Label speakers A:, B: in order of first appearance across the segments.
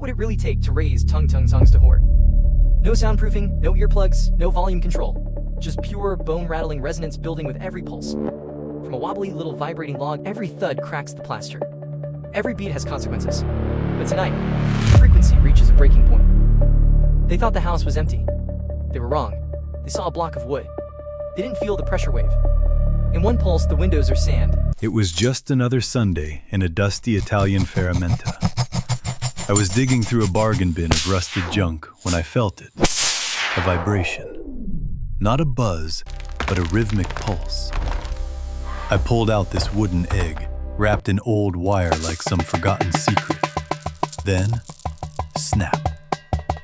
A: would it really take to raise Tung Tung Tung Sahur? No soundproofing, no earplugs, no volume control. Just pure, bone-rattling resonance building with every pulse. From a wobbly little vibrating log, every thud cracks the plaster. Every beat has consequences. But tonight, the frequency reaches a breaking point. They thought the house was empty. They were wrong. They saw a block of wood. They didn't feel the pressure wave. In one pulse, the windows are sand.
B: It was just another Sunday in a dusty Italian ferramenta. I was digging through a bargain bin of rusted junk when I felt it. A vibration. Not a buzz, but a rhythmic pulse. I pulled out this wooden egg, wrapped in old wire like some forgotten secret. Then, snap.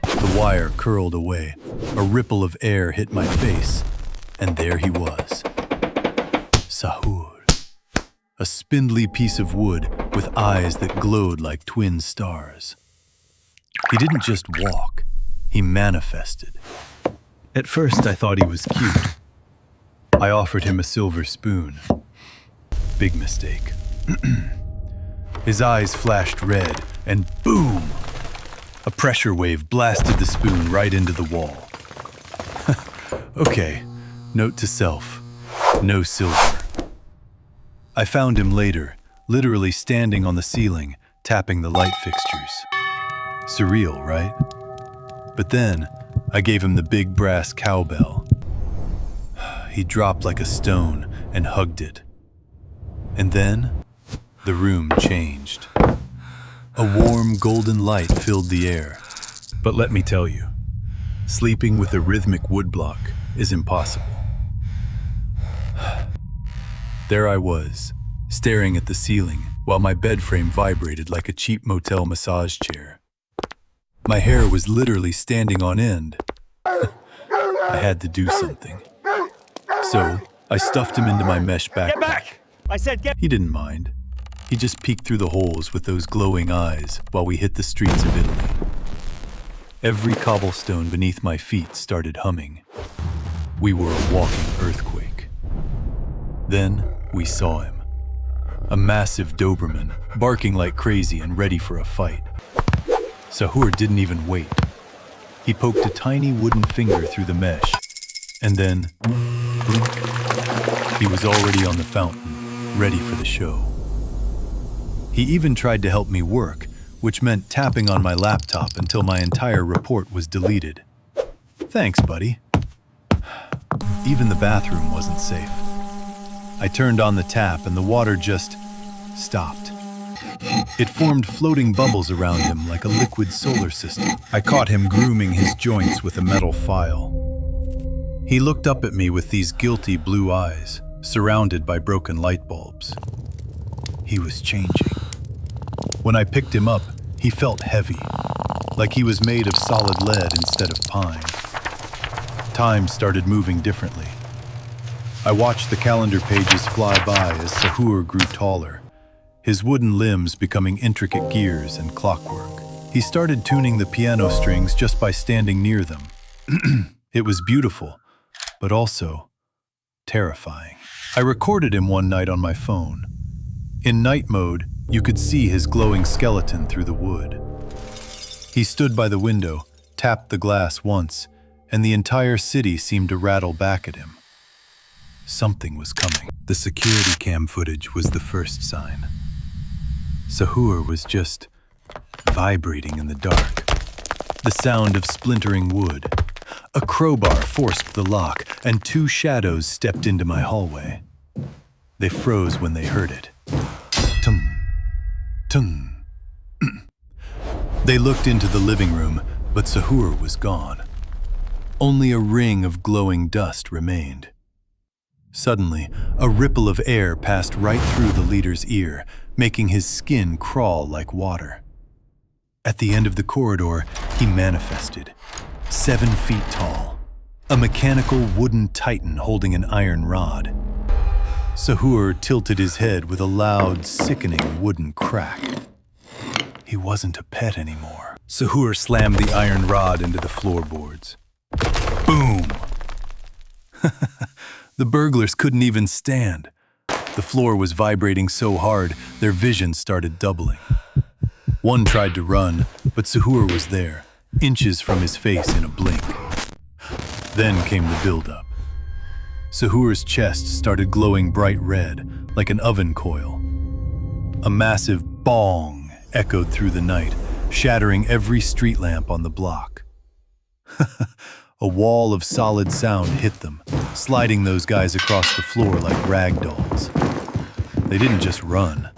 B: The wire curled away. A ripple of air hit my face, and there he was. Sahur. A spindly piece of wood with eyes that glowed like twin stars. He didn't just walk, he manifested. At first I thought he was cute. I offered him a silver spoon. Big mistake. His eyes flashed red, and boom! A pressure wave blasted the spoon right into the wall. Okay, note to self, no silver. I found him later, literally standing on the ceiling, tapping the light fixtures. Surreal, right? But then, I gave him the big brass cowbell. He dropped like a stone and hugged it. And then, the room changed. A warm golden light filled the air. But let me tell you, sleeping with a rhythmic woodblock is impossible. There I was, staring at the ceiling while my bed frame vibrated like a cheap motel massage chair. My hair was literally standing on end. I had to do something. So, I stuffed him into my mesh backpack.
C: Get back! I said get—
B: He didn't mind. He just peeked through the holes with those glowing eyes while we hit the streets of Italy. Every cobblestone beneath my feet started humming. We were a walking earthquake. Then, we saw him. A massive Doberman, barking like crazy and ready for a fight. Sahur didn't even wait. He poked a tiny wooden finger through the mesh, and then, blink, he was already on the fountain, ready for the show. He even tried to help me work, which meant tapping on my laptop until my entire report was deleted. Thanks, buddy. Even the bathroom wasn't safe. I turned on the tap and the water just stopped. It formed floating bubbles around him like a liquid solar system. I caught him grooming his joints with a metal file. He looked up at me with these guilty blue eyes, surrounded by broken light bulbs. He was changing. When I picked him up, he felt heavy, like he was made of solid lead instead of pine. Time started moving differently. I watched the calendar pages fly by as Sahur grew taller, his wooden limbs becoming intricate gears and clockwork. He started tuning the piano strings just by standing near them. It was beautiful, but also terrifying. I recorded him one night on my phone. In night mode, you could see his glowing skeleton through the wood. He stood by the window, tapped the glass once, and the entire city seemed to rattle back at him. Something was coming. The security cam footage was the first sign. Sahur was just vibrating in the dark. The sound of splintering wood. A crowbar forced the lock, and two shadows stepped into my hallway. They froze when they heard it. Tung, tung. They looked into the living room, but Sahur was gone. Only a ring of glowing dust remained. Suddenly, a ripple of air passed right through the leader's ear, making his skin crawl like water. At the end of the corridor, he manifested, 7 feet tall, a mechanical wooden titan holding an iron rod. Sahur tilted his head with a loud, sickening wooden crack. He wasn't a pet anymore. Sahur slammed the iron rod into the floorboards. Boom! The burglars couldn't even stand. The floor was vibrating so hard, their vision started doubling. One tried to run, but Sahur was there, inches from his face in a blink. Then came the build-up. Sahur's chest started glowing bright red, like an oven coil. A massive bong echoed through the night, shattering every street lamp on the block. A wall of solid sound hit them, sliding those guys across the floor like rag dolls. They didn't just run,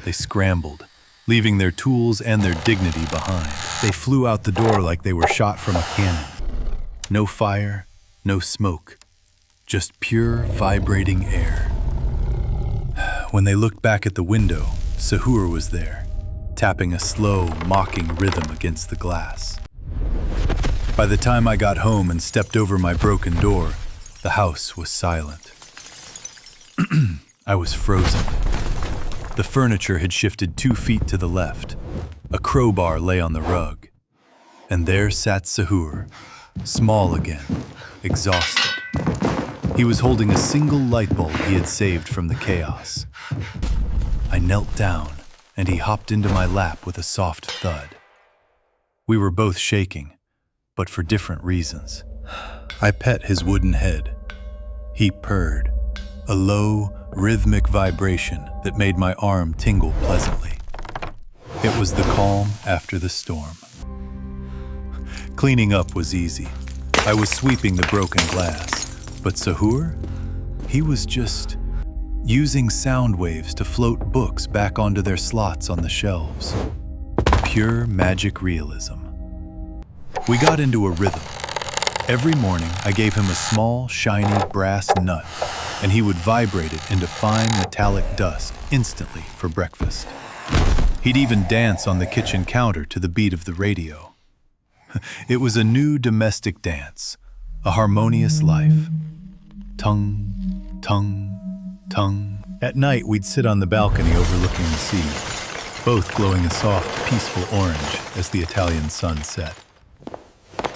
B: they scrambled, leaving their tools and their dignity behind. They flew out the door like they were shot from a cannon. No fire, no smoke, just pure, vibrating air. When they looked back at the window, Sahur was there, tapping a slow, mocking rhythm against the glass. By the time I got home and stepped over my broken door, the house was silent. I was frozen. The furniture had shifted 2 feet to the left. A crowbar lay on the rug. And there sat Sahur, small again, exhausted. He was holding a single light bulb he had saved from the chaos. I knelt down, and he hopped into my lap with a soft thud. We were both shaking, but for different reasons. I pet his wooden head. He purred, a low, rhythmic vibration that made my arm tingle pleasantly. It was the calm after the storm. Cleaning up was easy. I was sweeping the broken glass, but Sahur? He was just using sound waves to float books back onto their slots on the shelves. Pure magic realism. We got into a rhythm. Every morning, I gave him a small, shiny brass nut, and he would vibrate it into fine metallic dust instantly for breakfast. He'd even dance on the kitchen counter to the beat of the radio. It was a new domestic dance, a harmonious life. Tung, tung, tung. At night, we'd sit on the balcony overlooking the sea, both glowing a soft, peaceful orange as the Italian sun set.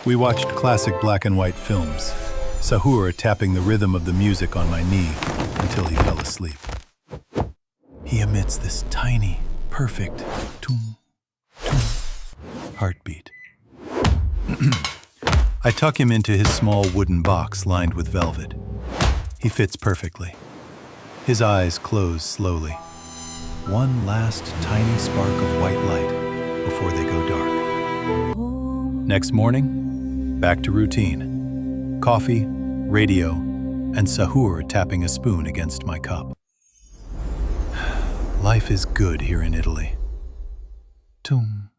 B: We watched classic black and white films, Sahur tapping the rhythm of the music on my knee until he fell asleep. He emits this tiny, perfect tung, tung heartbeat. I tuck him into his small wooden box lined with velvet. He fits perfectly. His eyes close slowly. One last tiny spark of white light before they go dark. Next morning, back to routine. Coffee, radio, and Sahur tapping a spoon against my cup. Life is good here in Italy. Tum.